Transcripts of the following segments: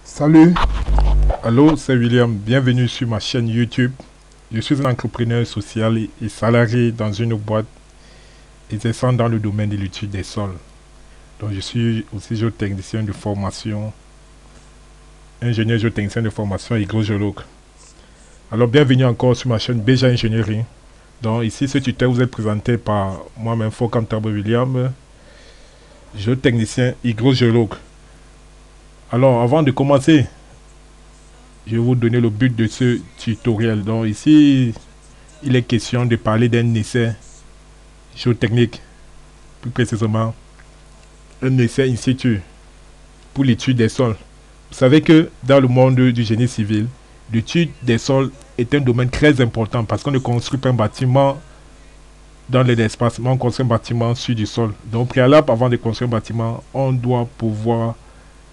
Salut, allô, c'est William, bienvenue sur ma chaîne YouTube. Je suis un entrepreneur social et salarié dans une boîte exerçant dans le domaine de l'étude des sols. Donc je suis aussi géotechnicien de formation, ingénieur géotechnicien de formation et hydrogéologue. Alors bienvenue encore sur ma chaîne BJ Ingénierie. Donc ici ce tuteur vous est présenté par moi-même Fokam Tabo William, géotechnicien hydrogéologue. Alors avant de commencer, je vais vous donner le but de ce tutoriel. Donc ici, il est question de parler d'un essai géotechnique, plus précisément un essai in situ pour l'étude des sols. Vous savez que dans le monde du génie civil, l'étude des sols est un domaine très important parce qu'on ne construit pas un bâtiment dans l'espace, mais on construit un bâtiment sur du sol. Donc au préalable, avant de construire un bâtiment, on doit pouvoir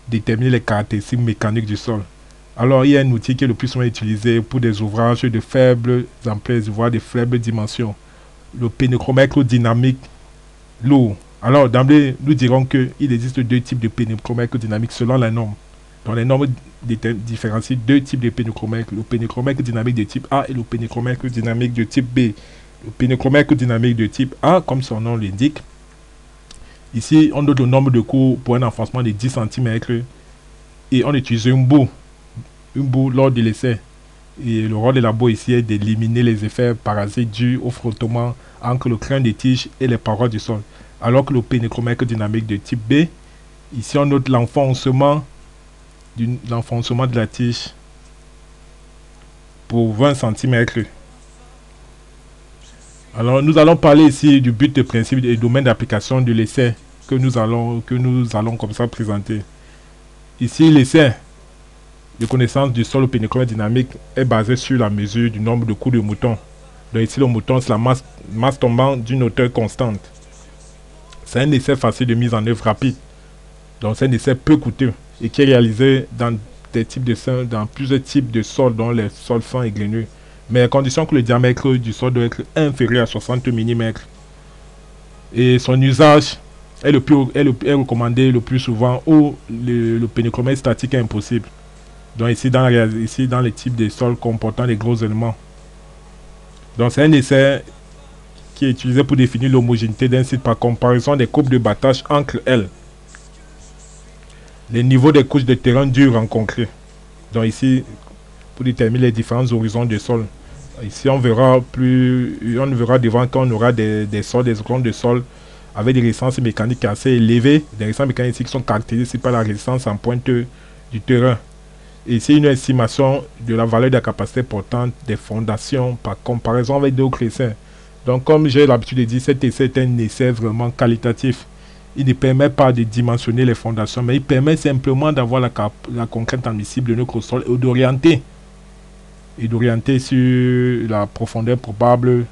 déterminer les caractéristiques mécaniques du sol. Alors, il y a un outil qui est le plus souvent utilisé pour des ouvrages de faibles ampleurs, voire de faibles dimensions. Le pénécromètre dynamique lourd. Alors, d'emblée, nous dirons qu'il existe deux types de pénécromètre dynamique selon la norme. Donc, les normes différencient deux types de pénécromètre. Le pénécromètre dynamique de type A et le pénécromètre dynamique de type B. Le pénécromètre dynamique de type A, comme son nom l'indique, ici, on donne le nombre de coups pour un enfoncement de 10 cm et on utilise une boue lors de l'essai. Et le rôle de la boue ici est d'éliminer les effets parasites dus au frottement entre le crâne des tiges et les parois du sol. Alors que le pénécromètre dynamique de type B, ici on note l'enfoncement de la tige pour 20 cm. Alors nous allons parler ici du but, de principe et domaine d'application de l'essai que nous allons comme ça présenter. Ici l'essai de connaissance du sol au pénécromètre dynamique est basé sur la mesure du nombre de coups de mouton. Donc ici le mouton c'est la masse tombante d'une hauteur constante. C'est un essai facile de mise en œuvre rapide. Donc c'est un essai peu coûteux et qui est réalisé dans plusieurs types de sols, dont les sols fins et graineux, mais à condition que le diamètre du sol doit être inférieur à 60 mm. Et son usage est recommandé le plus souvent où le pénécromètre statique est impossible. Donc ici dans les types de sols comportant des gros éléments. Donc c'est un essai qui est utilisé pour définir l'homogénéité d'un site par comparaison des courbes de battage entre elles. Les niveaux des couches de terrain dur rencontrés. Donc ici, pour déterminer les différents horizons de sol. Ici on verra devant qu'on aura des zones de sol avec des résistances mécaniques assez élevées. Des résistances mécaniques qui sont caractérisées par la résistance en pointe du terrain. Et ici une estimation de la valeur de la capacité portante des fondations par comparaison avec d'autres essais. Donc comme j'ai l'habitude de dire, cet essai est un essai vraiment qualitatif. Il ne permet pas de dimensionner les fondations, mais il permet simplement d'avoir la contrainte admissible de notre sol et d'orienter sur la profondeur probable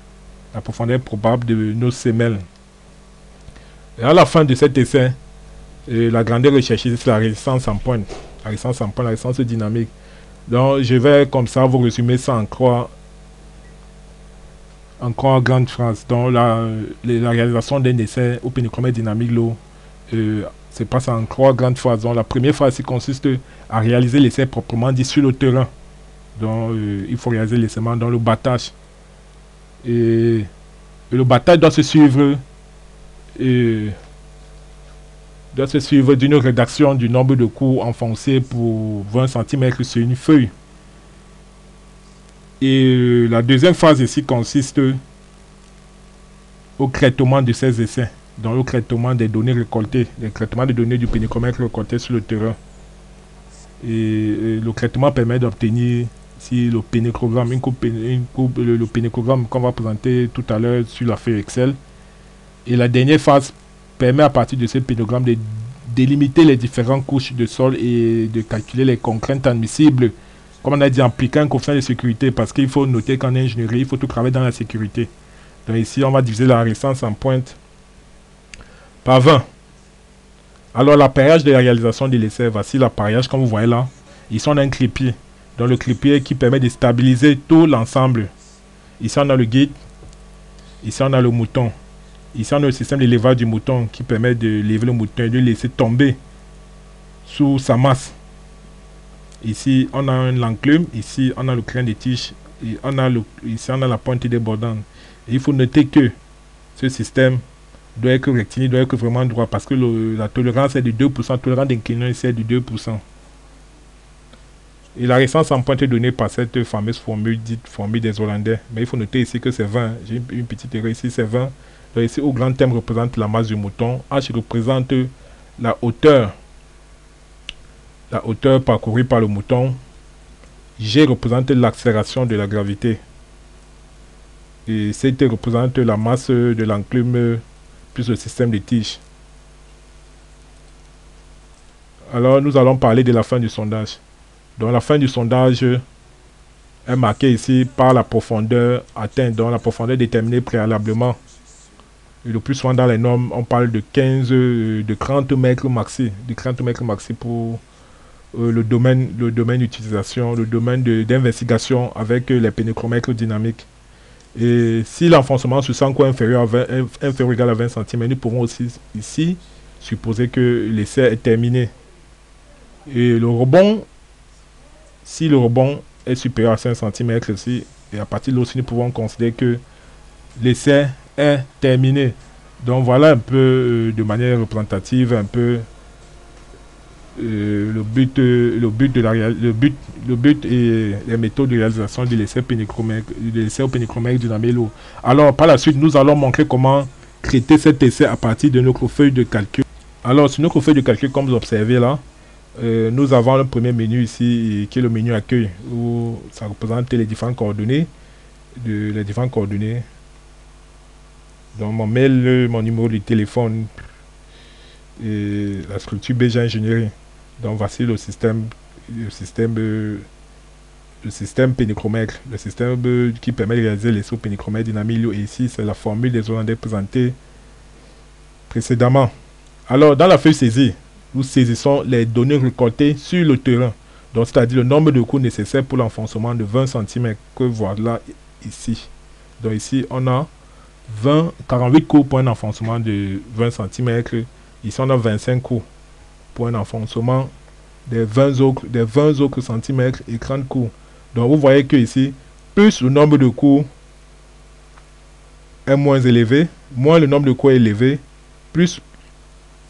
de nos semelles. Et à la fin de cet essai, la grandeur recherchée, c'est la résistance en pointe. La résistance dynamique. Donc je vais comme ça vous résumer ça en grande phrase. Donc la réalisation d'un essai au pénécromètre dynamique lourd se passe en 3 grandes phases. Donc la première phase consiste à réaliser l'essai proprement dit sur le terrain. Donc il faut réaliser l'essai dans le battage. Et le battage doit se suivre d'une rédaction du nombre de coups enfoncés pour 20 cm sur une feuille. Et la deuxième phase ici consiste au traitement de ces essais, dans le traitement des données récoltées, le traitement des données du pénécromètre récolté sur le terrain. Et le traitement permet d'obtenir si le pénécrogramme, le pénécrogramme qu'on va présenter tout à l'heure sur la feuille Excel. Et la dernière phase permet à partir de ce pénécrogramme de délimiter les différentes couches de sol et de calculer les contraintes admissibles. Comme on a dit, impliquant un coefficient de sécurité, parce qu'il faut noter qu'en ingénierie, il faut tout travailler dans la sécurité. Donc ici, on va diviser la résistance en pointe par 20. Alors l'appareillage de la réalisation de l'essai, voici l'appareillage comme vous voyez là. Ici on a un trépied. Donc le trépied qui permet de stabiliser tout l'ensemble. Ici on a le guide. Ici on a le mouton. Ici on a le système d'élevage du mouton qui permet de lever le mouton et de le laisser tomber sous sa masse. Ici, on a l'enclume. Ici, on a le crin des tiges. Et ici, on a la pointe des bordanes. Et il faut noter que ce système doit être rectiligne, doit être vraiment droit parce que la tolérance est de 2%. La tolérance d'inclinaison ici est de 2%. Et la résistance en pointe est donnée par cette fameuse formule dite formule des Hollandais. Mais il faut noter ici que c'est 20. J'ai une petite erreur ici, c'est 20. Donc ici, au grand thème représente la masse du mouton. H représente la hauteur parcourue par le mouton. G représente l'accélération de la gravité. Et CT représente la masse de l'enclume plus le système de tige. Alors, nous allons parler de la fin du sondage. Donc, la fin du sondage est marquée ici par la profondeur atteinte, donc la profondeur déterminée préalablement. Et le plus souvent dans les normes, on parle de 30 mètres maxi, pour le domaine d'utilisation, le domaine d'investigation avec les pénétromètres dynamiques. Et si l'enfoncement se sent inférieur ou égal à 20 cm, nous pourrons aussi ici supposer que l'essai est terminé. Et le rebond, si le rebond est supérieur à 5 cm ici, et à partir de là aussi nous pouvons considérer que l'essai est terminé. Donc voilà un peu de manière représentative un peu le but et les méthodes de réalisation de l'essai au pénéchromètre dynamique. Alors par la suite nous allons montrer comment traiter cet essai à partir de notre feuille de calcul. Alors sur notre feuille de calcul, comme vous observez là, nous avons le premier menu ici qui est le menu accueil où ça représente les différentes coordonnées donc mon mail, mon numéro de téléphone et la structure BG Ingénierie. Donc voici le système pénéchromètre, le système qui permet de réaliser les sauts pénéchromètre dynamique. Et ici c'est la formule des Hollandais présentée précédemment. Alors dans la feuille saisie, nous saisissons les données récoltées sur le terrain, donc c'est-à-dire le nombre de coups nécessaires pour l'enfoncement de 20 cm que voilà ici. Donc ici on a 48 coups pour un enfoncement de 20 cm. Ici on a 25 coups pour un enfoncement des 20 autres centimètres et 30 coups. Donc vous voyez que ici, plus le nombre de coups est moins élevé, moins le nombre de coups est élevé, plus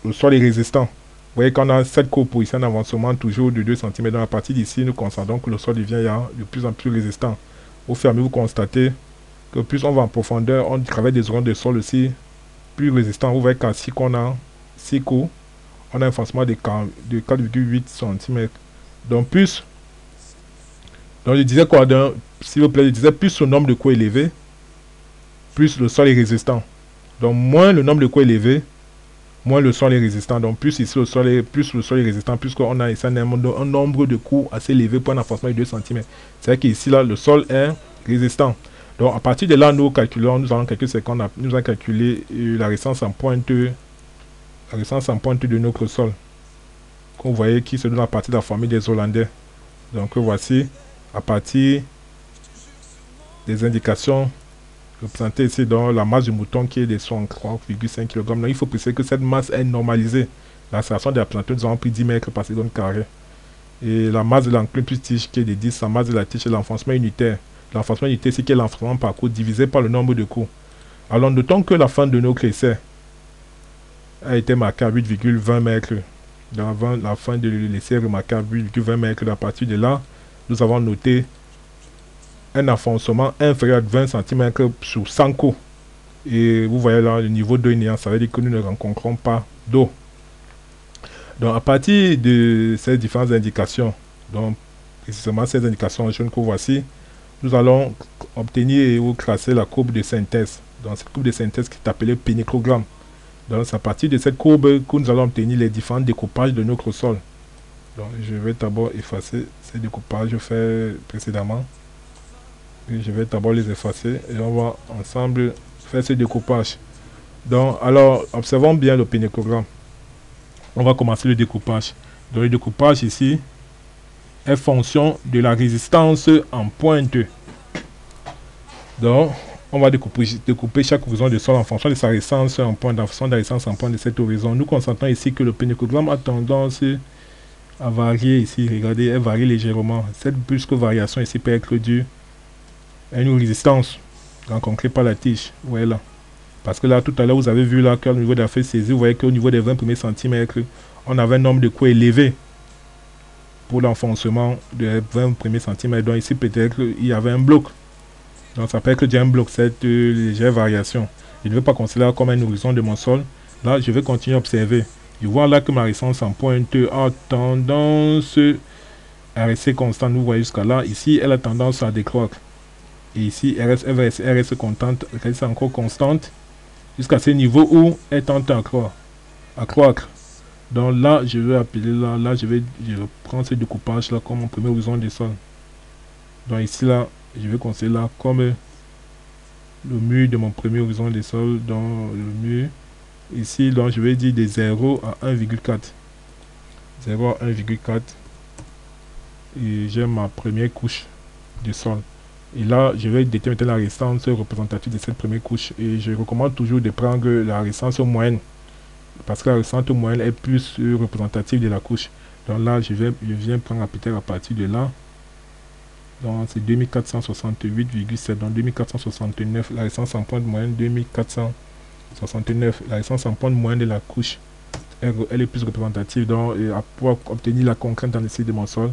le sol est résistant. Vous voyez qu'on a 7 coups pour ici un avancement toujours de 2 cm. Donc à partir d'ici, nous constatons que le sol devient de plus en plus résistant. Au fur et à mesure, vous constatez que plus on va en profondeur, on travaille des zones de sol aussi plus résistants. Vous voyez qu'à 6 qu'on a 6 coups, on a un enfoncement de 4,8 cm. Donc plus, donc je disais quoi, s'il vous plaît, je disais plus le nombre de coups élevé, plus le sol est résistant. Donc moins le nombre de coups élevé, moins le sol est résistant. Donc plus ici le sol est résistant, plus qu'on a ici un nombre de coups assez élevé pour un enfoncement de 2 cm. C'est-à-dire qu'ici là le sol est résistant. Donc à partir de là nous allons calculer ce qu'on a, nous allons calculer la résistance en pointe de notre sol. Comme vous voyez qui se donne à partir de la formule des Hollandais. Donc voici à partir des indications représentées ici dans la masse du mouton qui est de 63,5 kg. Donc il faut préciser que cette masse est normalisée. L'accélération de la planture, nous avons pris 10 mètres par seconde carré. Et la masse de l'enclume plus tige qui est de 10, la masse de la tige est l'enfoncement unitaire. L'enfoncement unitaire, c'est qui est l'enfoncement par coup divisé par le nombre de coups. Alors notons que la fin de notre essai a été marquée à 8,20 mètres. La fin de l'essai est remarquée à 8,20 mètres. À partir de là, nous avons noté un enfoncement inférieur à 20 cm sur 100 coups. Et vous voyez là le niveau d'eau néant, ça veut dire que nous ne rencontrons pas d'eau. Donc à partir de ces différentes indications, donc précisément ces indications jaunes que voici, nous allons obtenir ou tracer la courbe de synthèse. Donc cette courbe de synthèse qui est appelée pénécrogramme. Donc c'est à partir de cette courbe que nous allons obtenir les différents découpages de notre sol. Donc je vais d'abord effacer ces découpages faits précédemment. Et je vais d'abord les effacer et on va ensemble faire ce découpage. Donc alors observons bien le pénécrogramme. On va commencer le découpage. Donc le découpage ici est fonction de la résistance en pointe. Donc on va découper chaque horizon de sol en fonction de sa résistance en pointe, en fonction de la résistance en pointe de cet horizon. Nous constatons ici que le pénécrogramme a tendance à varier ici. Regardez, elle varie légèrement. Cette brusque variation ici peut être due à une résistance rencontrée par la tige. Voilà. Parce que là, tout à l'heure, vous avez vu là qu'au niveau de la feuille saisie, vous voyez qu'au niveau des 20 premiers centimètres, on avait un nombre de coups élevé pour l'enfoncement des 20 premiers centimètres. Donc ici, peut-être il y avait un bloc. Donc ça peut être déjà un bloc, cette légère variation. Je ne veux pas considérer comme un horizon de mon sol. Là, je vais continuer à observer. Je vois là que ma résistance en pointe a tendance à rester constante. Vous voyez jusqu'à là. Ici, elle a tendance à décroître. Et ici, elle reste constante, reste encore constante jusqu'à ce niveau où elle tente à croître. Donc là, je vais appeler là, je prends ce découpage là comme mon premier horizon de sol. Donc ici là, je vais considérer là comme le mur de mon premier horizon de sol dans le mur. Ici, donc je vais dire de 0 à 1,4. 0 à 1,4. Et j'ai ma première couche de sol. Et là, je vais déterminer la résistance représentative de cette première couche. Et je recommande toujours de prendre la résistance moyenne. Parce que la résistance moyenne est plus représentative de la couche. Donc là, je viens prendre peut-être à partir de là. Donc c'est 2468,7. Donc 2469, la résistance en pointe moyenne, 2469. La résistance en pointe moyenne de la couche, elle est plus représentative. Donc pour obtenir la contrainte dans le site de mon sol,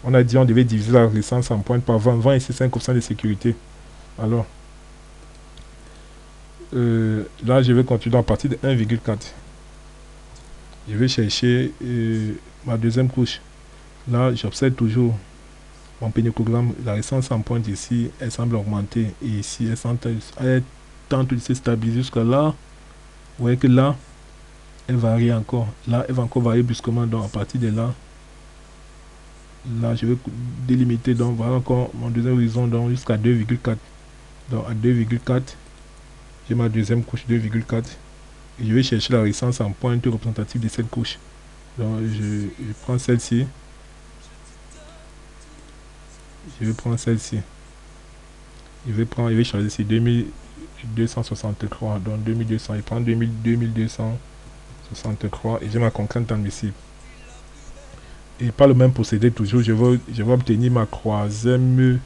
on a dit on devait diviser la résistance en pointe par 20. 20 ici, 5% de sécurité. Alors, là, je vais continuer à partir de 1,4. Je vais chercher ma deuxième couche. Là, j'observe toujours mon pénicogramme. La résistance en pointe ici, elle semble augmenter. Et ici, elle tente de se stabiliser jusqu'à là. Vous voyez que là, elle varie encore. Là, elle va encore varier brusquement. Donc, à partir de là, je vais délimiter. Donc, voilà encore mon deuxième horizon jusqu'à 2,4. Donc, à 2,4, j'ai ma deuxième couche 2,4. Et je vais chercher la résistance en pointe représentative de cette couche. Donc je prends celle-ci. Je vais prendre celle-ci. Je vais choisir ici 2263. Donc 2200. Je prends 2263 et j'ai ma contrainte admissible. Et par le même procédé toujours, je vais obtenir ma troisième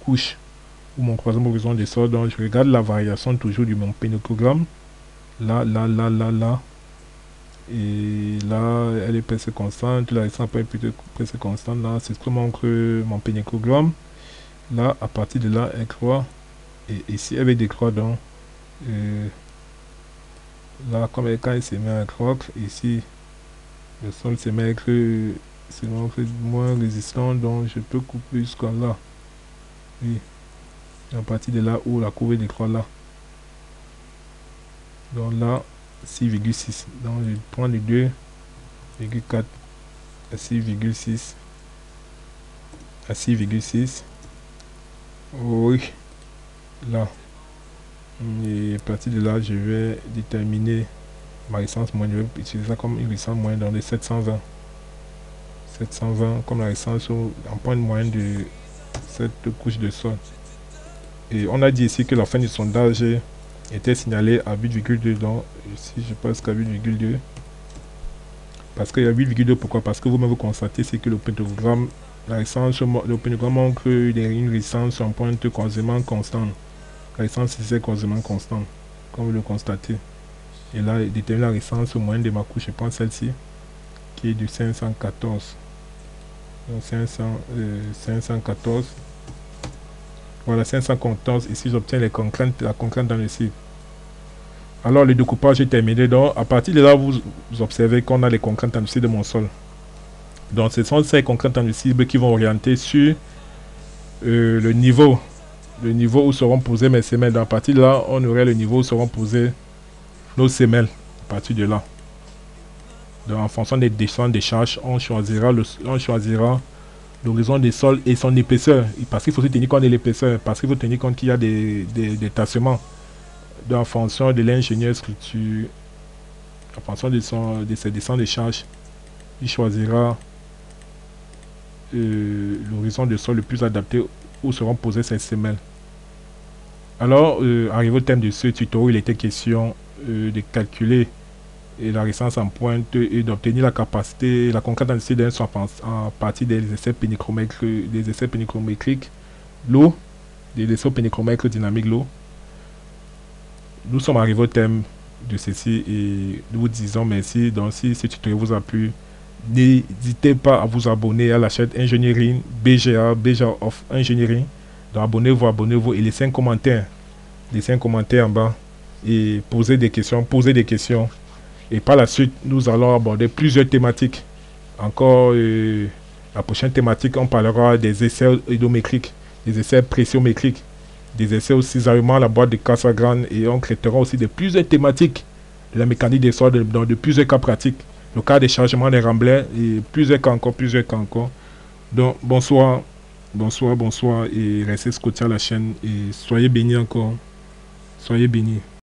couche ou mon troisième horizon de sol. Donc je regarde la variation toujours du mon pénicogramme. Là. Et là, elle est presque constante. La résistance est plutôt presque constante. Là, c'est ce que montre mon pénicogramme. Là, à partir de là, elle croît. Et ici, elle va décroître. Donc, là, comme quand elle se met à croître, ici, le sol se met à être moins résistant. Donc, je peux couper jusqu'à là. Oui. Et à partir de là où la courbe décroît là. Donc là, 6,6. Donc je prends les 2,4 à 6,6 à 6,6. Oui, là. Et à partir de là, je vais déterminer ma résistance moyenne. Je vais utiliser ça comme une résistance moyenne dans les 720. 720 comme la résistance en point moyenne de cette couche de sol. Et on a dit ici que la fin du sondage était signalé à 8,2. Donc ici je passe qu'à 8,2. Parce qu'il y a 8,2. Pourquoi? Parce que vous-même vous constatez c'est que le pénicogramme, le pénicogramme montre une résistance en pointe quasiment constante. La résistance ici est quasiment constante, comme vous le constatez. Et là, il détermine la résistance moyenne de ma couche. Je prends celle-ci, qui est du 514. Donc 514. Voilà, 514. Ici, j'obtiens la contrainte dans le cible. Alors, le découpage est terminé. Donc, à partir de là, vous observez qu'on a les contraintes dans le cible de mon sol. Donc, ce sont ces contraintes dans le cible qui vont orienter sur le niveau où seront posées mes semelles. Donc, à partir de là, on aurait le niveau où seront posées nos semelles. À partir de là. Donc, en fonction des descentes des charges, on choisira l'horizon des sols et son épaisseur. Parce qu'il faut se tenir compte de l'épaisseur. Parce qu'il faut tenir compte qu'il y a des tassements. Donc, en fonction de l'ingénieur structure, en fonction de ses descentes de charge, il choisira l'horizon de sol le plus adapté où seront posées ces semelles. Alors, arrivé au thème de ce tuto, il était question de calculer et la résistance en pointe et d'obtenir la capacité, la concordance d'un son en partie des essais pénichrométriques, l'eau, des essais pénichrométriques dynamiques, l'eau. Nous sommes arrivés au thème de ceci et nous vous disons merci. Donc si ce tutoriel vous a plu, n'hésitez pas à vous abonner à la chaîne Engineering BGA of Engineering. Donc abonnez-vous et laissez un commentaire. Laissez un commentaire en bas et posez des questions. Et par la suite, nous allons aborder plusieurs thématiques. Encore, la prochaine thématique, on parlera des essais odométriques, des essais pressiométriques, des essais au cisaillement à la boîte de Cassegrain et on traitera aussi de plusieurs thématiques de la mécanique des sols dans de plusieurs cas pratiques. Le cas des chargements des remblais et plusieurs cas encore. Donc, bonsoir et restez scotché à la chaîne et soyez bénis encore. Soyez bénis.